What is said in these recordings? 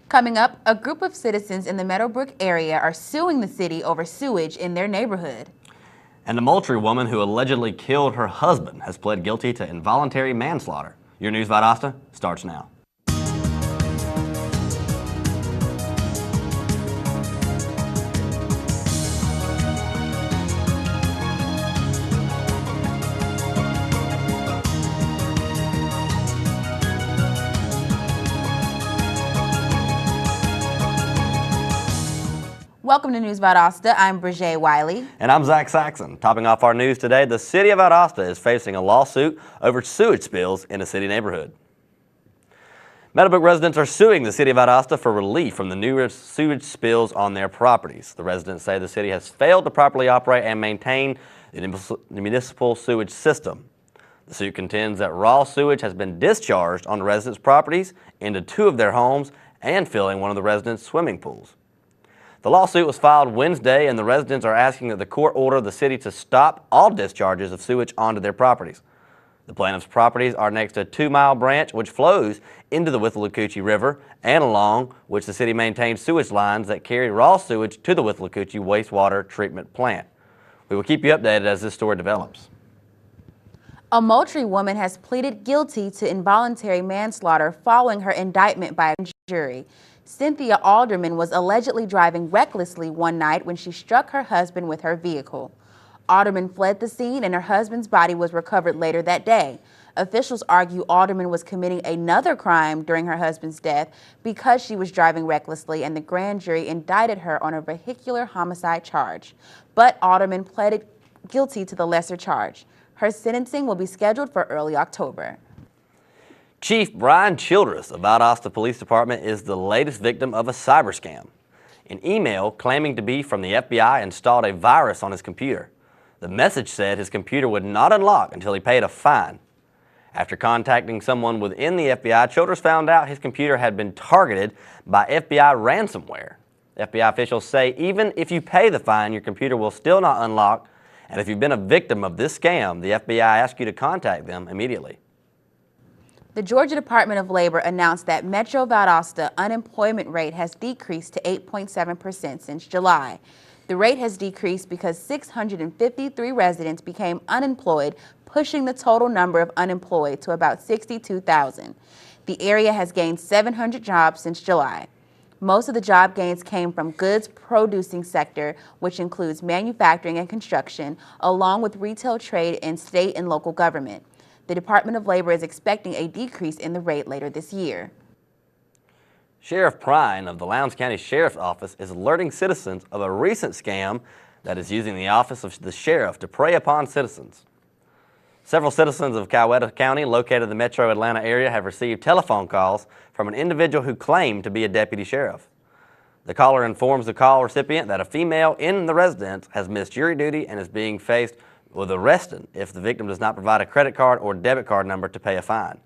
Coming up, a group of citizens in the Meadowbrook area are suing the city over sewage in their neighborhood. And the Moultrie woman who allegedly killed her husband has pled guilty to involuntary manslaughter. Your News Valdosta starts now. Welcome to News Valdosta. I'm Bridget Wiley. And I'm Zach Saxon. Topping off our news today, the city of Valdosta is facing a lawsuit over sewage spills in a city neighborhood. Meadowbrook residents are suing the city of Valdosta for relief from the numerous sewage spills on their properties. The residents say the city has failed to properly operate and maintain the municipal sewage system. The suit contends that raw sewage has been discharged on the residents' properties into two of their homes and filling one of the residents' swimming pools. The lawsuit was filed Wednesday, and the residents are asking that the court order the city to stop all discharges of sewage onto their properties. The plaintiffs' properties are next to a 2-mile branch which flows into the Withlacoochee River and along which the city maintains sewage lines that carry raw sewage to the Withlacoochee wastewater treatment plant. We will keep you updated as this story develops. A Moultrie woman has pleaded guilty to involuntary manslaughter following her indictment by a jury. Cynthia Alderman was allegedly driving recklessly one night when she struck her husband with her vehicle. Alderman fled the scene and her husband's body was recovered later that day. Officials argue Alderman was committing another crime during her husband's death because she was driving recklessly, and the grand jury indicted her on a vehicular homicide charge. But Alderman pleaded guilty to the lesser charge. Her sentencing will be scheduled for early October. Chief Brian Childress of Valdosta Police Department is the latest victim of a cyber scam. An email claiming to be from the FBI installed a virus on his computer. The message said his computer would not unlock until he paid a fine. After contacting someone within the FBI, Childress found out his computer had been targeted by FBI ransomware. FBI officials say even if you pay the fine, your computer will still not unlock, and if you've been a victim of this scam, the FBI asks you to contact them immediately. The Georgia Department of Labor announced that Metro Valdosta unemployment rate has decreased to 8.7% since July. The rate has decreased because 653 residents became unemployed, pushing the total number of unemployed to about 62,000. The area has gained 700 jobs since July. Most of the job gains came from goods producing sector, which includes manufacturing and construction, along with retail trade and state and local government. The Department of Labor is expecting a decrease in the rate later this year. Sheriff Prine of the Lowndes County Sheriff's Office is alerting citizens of a recent scam that is using the office of the sheriff to prey upon citizens. Several citizens of Coweta County, located in the metro Atlanta area, have received telephone calls from an individual who claimed to be a deputy sheriff. The caller informs the call recipient that a female in the residence has missed jury duty and is being faced with arrested if the victim does not provide a credit card or debit card number to pay a fine.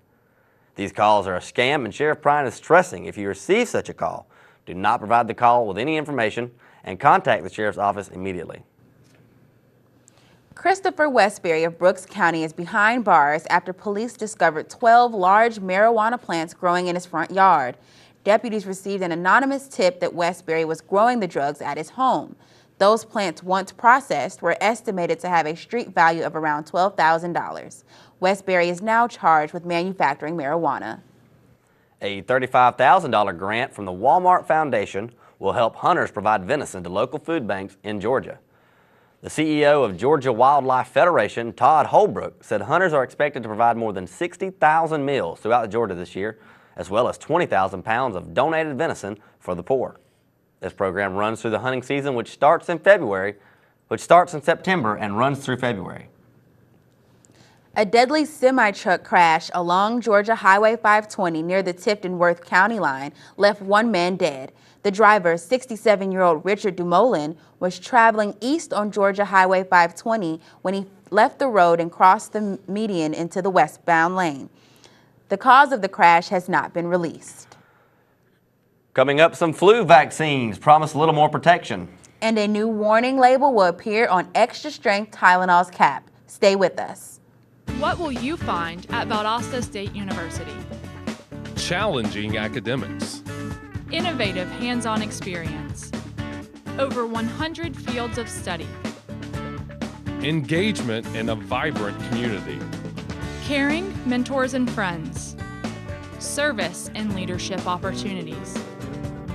These calls are a scam, and Sheriff Prine is stressing if you receive such a call, do not provide the call with any information and contact the sheriff's office immediately. Christopher Westbury of Brooks County is behind bars after police discovered 12 large marijuana plants growing in his front yard. Deputies received an anonymous tip that Westbury was growing the drugs at his home. Those plants, once processed, were estimated to have a street value of around $12,000. Westbury is now charged with manufacturing marijuana. A $35,000 grant from the Walmart Foundation will help hunters provide venison to local food banks in Georgia. The CEO of Georgia Wildlife Federation, Todd Holbrook, said hunters are expected to provide more than 60,000 meals throughout Georgia this year, as well as 20,000 pounds of donated venison for the poor. This program runs through the hunting season, which starts in September and runs through February. A deadly semi-truck crash along Georgia Highway 520 near the Tifton-Worth County line left one man dead. The driver, 67-year-old Richard Dumoulin, was traveling east on Georgia Highway 520 when he left the road and crossed the median into the westbound lane. The cause of the crash has not been released. Coming up, some flu vaccines promise a little more protection. And a new warning label will appear on extra-strength Tylenol's cap. Stay with us. What will you find at Valdosta State University? Challenging academics. innovative hands-on experience, over 100 fields of study, engagement in a vibrant community, caring mentors and friends, service and leadership opportunities,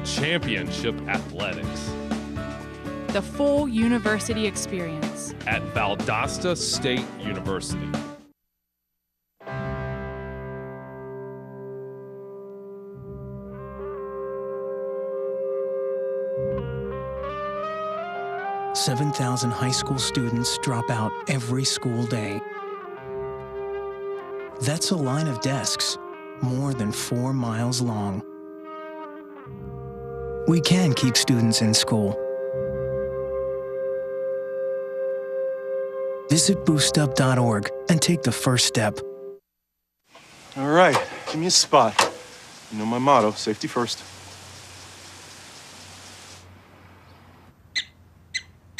championship athletics. The full university experience At Valdosta State University. Seven 7,000 high school students drop out every school day. That's a line of desks more than 4 miles long. We can keep students in school. Visit boostup.org and take the first step. All right, give me a spot. You know my motto, safety first.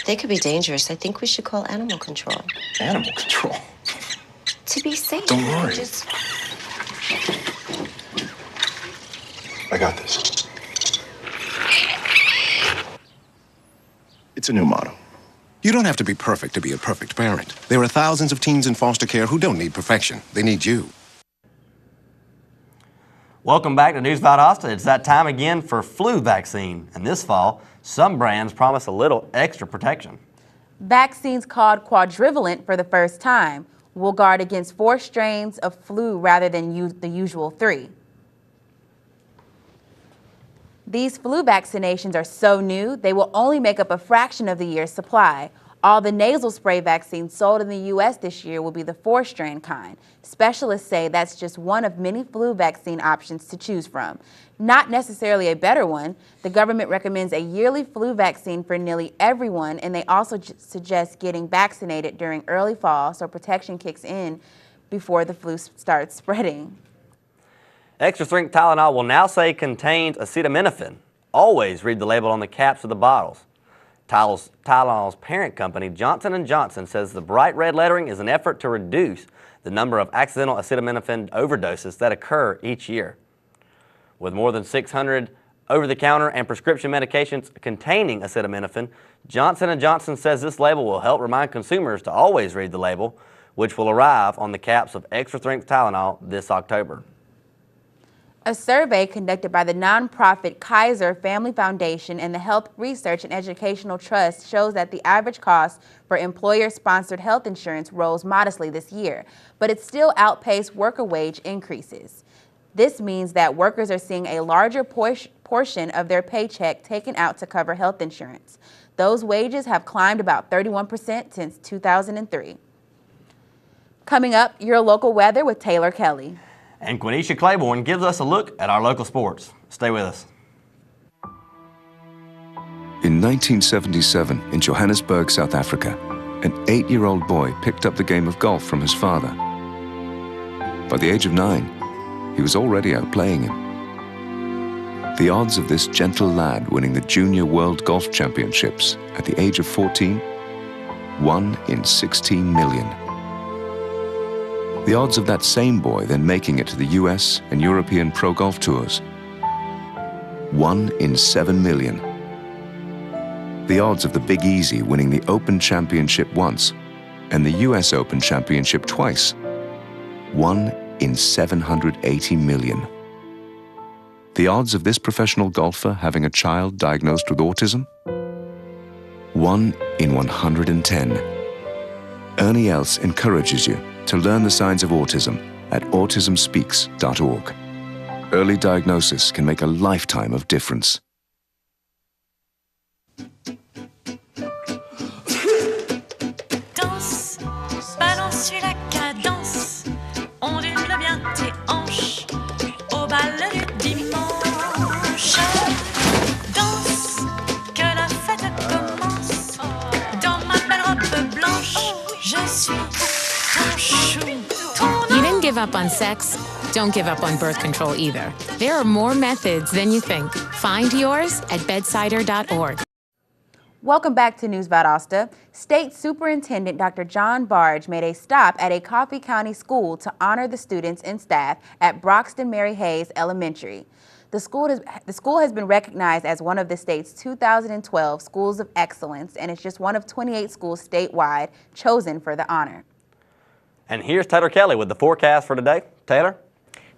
They could be dangerous. I think we should call animal control. Animal control? To be safe. Don't worry. Just... I got this. It's a new motto. You don't have to be perfect to be a perfect parent. There are thousands of teens in foster care who don't need perfection. They need you. Welcome back to News Valdosta. It's that time again for flu vaccine. And this fall, some brands promise a little extra protection. Vaccines called quadrivalent for the first time will guard against 4 strains of flu rather than the usual 3. These flu vaccinations are so new, they will only make up a fraction of the year's supply. All the nasal spray vaccines sold in the U.S. this year will be the 4-strain kind. Specialists say that's just one of many flu vaccine options to choose from. Not necessarily a better one. The government recommends a yearly flu vaccine for nearly everyone, and they also suggest getting vaccinated during early fall so protection kicks in before the flu starts spreading. Extra strength Tylenol will now say contains acetaminophen. Always read the label on the caps of the bottles. Tylenol's parent company, Johnson & Johnson, says the bright red lettering is an effort to reduce the number of accidental acetaminophen overdoses that occur each year. With more than 600 over-the-counter and prescription medications containing acetaminophen, Johnson & Johnson says this label will help remind consumers to always read the label, which will arrive on the caps of extra-strength Tylenol this October. A survey conducted by the nonprofit Kaiser Family Foundation and the Health Research and Educational Trust shows that the average cost for employer-sponsored health insurance rose modestly this year, but it still outpaced worker wage increases. This means that workers are seeing a larger portion of their paycheck taken out to cover health insurance. Those wages have climbed about 31% since 2003. Coming up, your local weather with Taylor Kelly. And Quenisha Claiborne gives us a look at our local sports. Stay with us. In 1977, in Johannesburg, South Africa, an 8-year-old boy picked up the game of golf from his father. By the age of 9, he was already outplaying him. The odds of this gentle lad winning the Junior World Golf Championships at the age of 14, 1 in 16 million. The odds of that same boy then making it to the US and European Pro Golf Tours, 1 in 7 million. The odds of the Big Easy winning the Open Championship once and the US Open Championship twice, 1 in 780 million. The odds of this professional golfer having a child diagnosed with autism, 1 in 110. Ernie Els encourages you to learn the signs of autism at autismspeaks.org. Early diagnosis can make a lifetime of difference. Danse, balance, suis la cadence, ondule bien tes hanches, au bal du dimanche. Danse, que la fête commence, dans ma belle robe blanche, je suis You didn't give up on sex, don't give up on birth control either. There are more methods than you think. Find yours at bedsider.org. Welcome back to News Valdosta. State Superintendent Dr. John Barge made a stop at a Coffee County school to honor the students and staff at Broxton Mary Hayes Elementary. The school has been recognized as one of the state's 2012 Schools of Excellence, and it's just one of 28 schools statewide chosen for the honor. And here's Taylor Kelly with the forecast for today. Taylor?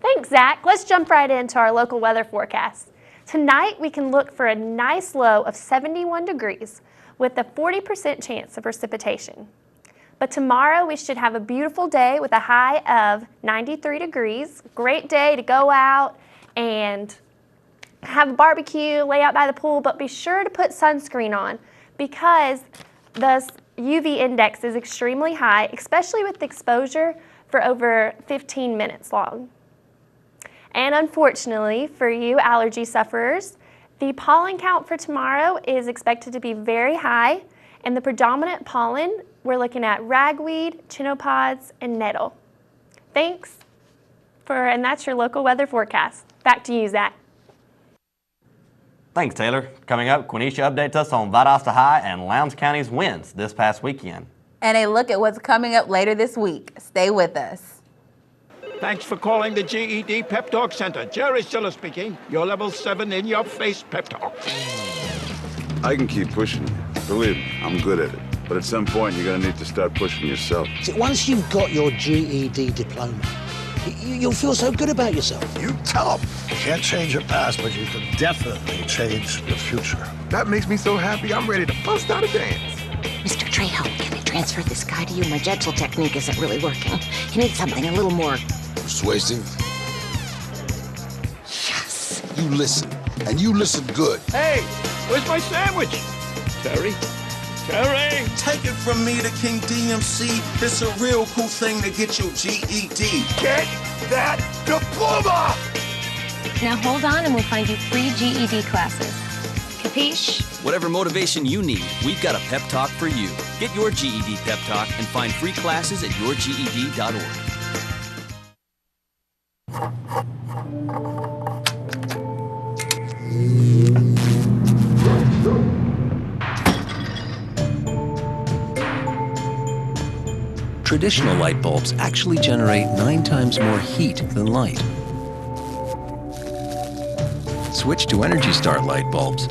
Thanks, Zach. Let's jump right into our local weather forecast. Tonight, we can look for a nice low of 71 degrees with a 40% chance of precipitation. But tomorrow, we should have a beautiful day with a high of 93 degrees. Great day to go out and have a barbecue, lay out by the pool, but be sure to put sunscreen on because the UV index is extremely high, especially with the exposure for over 15 minutes long. And unfortunately for you allergy sufferers, the pollen count for tomorrow is expected to be very high, and the predominant pollen, we're looking at ragweed, chinnopods, and nettle. Thanks, and that's your local weather forecast. Back to you, Zach. Thanks, Taylor. Coming up, Quenisha updates us on Valdosta High and Lowndes County's wins this past weekend. And a look at what's coming up later this week. Stay with us. Thanks for calling the GED Pep Talk Center. Jerry Stiller speaking. Your level 7 in-your-face pep talk. I can keep pushing you. Believe me, I'm good at it. But at some point, you're going to need to start pushing yourself. See, once you've got your GED diploma, you'll feel so good about yourself. You tell them. You can't change your past, but you can definitely change your future. That makes me so happy, I'm ready to bust out a dance. Mr. Trejo, can I transfer this guy to you? My gentle technique isn't really working. You need something a little more persuasive. Yes. You listen, and you listen good. Hey, where's my sandwich? Terry? Terry! Take it from me, the King DMC. It's a real cool thing to get your GED. Get that diploma! Now hold on and we'll find you free GED classes. Capiche? Whatever motivation you need, we've got a pep talk for you. Get your GED pep talk and find free classes at yourged.org. Traditional light bulbs actually generate 9 times more heat than light. Switch to Energy Star light bulbs,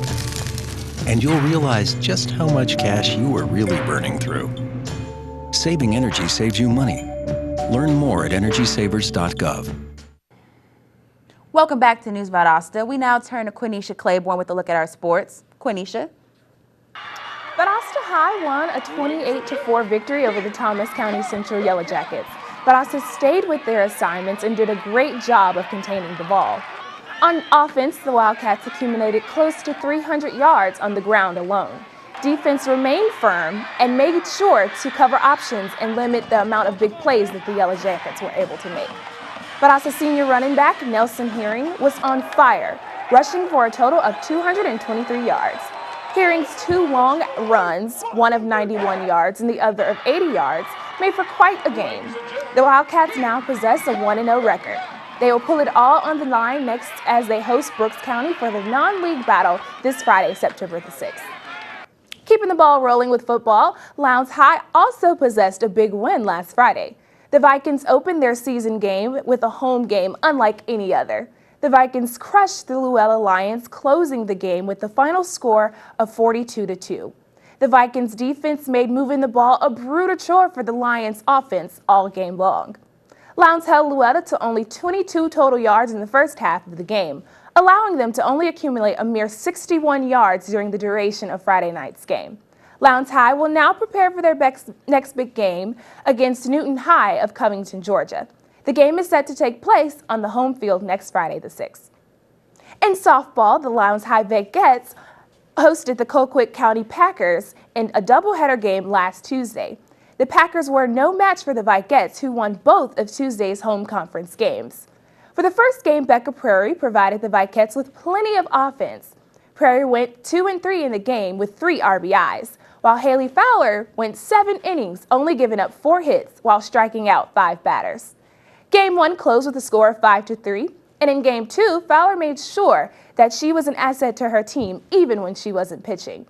and you'll realize just how much cash you are really burning through. Saving energy saves you money. Learn more at energysavers.gov. Welcome back to News Valdosta. We now turn to Quenisha Claiborne with a look at our sports. Quenisha. Valdosta High won a 28-4 victory over the Thomas County Central Yellow Jackets. Valdosta stayed with their assignments and did a great job of containing the ball. On offense, the Wildcats accumulated close to 300 yards on the ground alone. Defense remained firm and made sure to cover options and limit the amount of big plays that the Yellow Jackets were able to make. Valdosta senior running back Nelson Herring was on fire, rushing for a total of 223 yards. Herring's 2 long runs, one of 91 yards and the other of 80 yards, made for quite a game. The Wildcats now possess a 1-0 record. They will pull it all on the line next as they host Brooks County for the non-league battle this Friday, September the 6th. Keeping the ball rolling with football, Lowndes High also possessed a big win last Friday. The Vikings opened their season game with a home game unlike any other. The Vikings crushed the Luella Lions, closing the game with the final score of 42-2. The Vikings defense made moving the ball a brutal chore for the Lions offense all game long. Lowndes held Luella to only 22 total yards in the first half of the game, allowing them to only accumulate a mere 61 yards during the duration of Friday night's game. Lowndes High will now prepare for their next big game against Newton High of Covington, Georgia. The game is set to take place on the home field next Friday the 6th. In softball, the Lowndes High Vegettes hosted the Colquitt County Packers in a doubleheader game last Tuesday. The Packers were no match for the Vegettes, who won both of Tuesday's home conference games. For the first game, Becca Prairie provided the Vegettes with plenty of offense. Prairie went 2-3 in the game with 3 RBIs, while Haley Fowler went 7 innings, only giving up 4 hits while striking out 5 batters. Game 1 closed with a score of 5-3, and in Game 2, Fowler made sure that she was an asset to her team even when she wasn't pitching.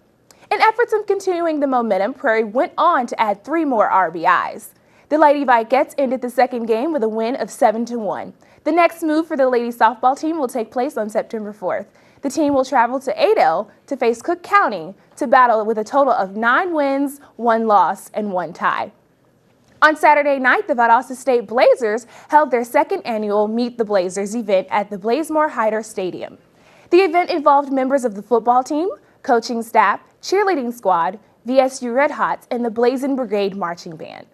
In efforts of continuing the momentum, Prairie went on to add 3 more RBIs. The Lady Vegettes ended the second game with a win of 7-1. The next move for the ladies softball team will take place on September 4th. The team will travel to Adel to face Cook County to battle with a total of 9 wins, 1 loss, and 1 tie. On Saturday night, the Valdosta State Blazers held their second annual Meet the Blazers event at the Blazemore Hyder Stadium. The event involved members of the football team, coaching staff, cheerleading squad, VSU Red Hots, and the Blazin' Brigade Marching Band.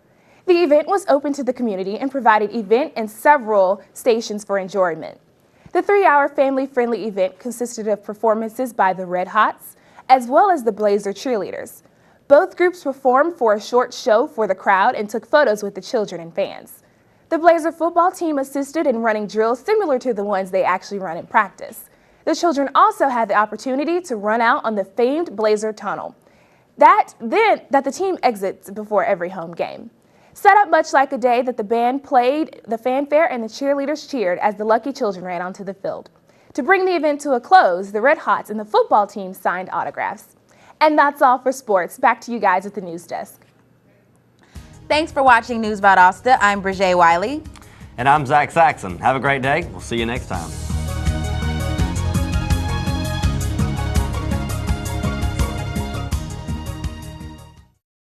The event was open to the community and provided event and several stations for enjoyment. The 3-hour family-friendly event consisted of performances by the Red Hots, as well as the Blazer cheerleaders. Both groups performed for a short show for the crowd and took photos with the children and fans. The Blazer football team assisted in running drills similar to the ones they actually run in practice. The children also had the opportunity to run out on the famed Blazer Tunnel that the team exits before every home game. Set up much like a day that the band played, the fanfare and the cheerleaders cheered as the lucky children ran onto the field. To bring the event to a close, the Red Hots and the football team signed autographs. And that's all for sports. Back to you guys at the news desk. Thanks for watching News Valdosta. I'm Brigée Wiley. And I'm Zach Saxon. Have a great day. We'll see you next time.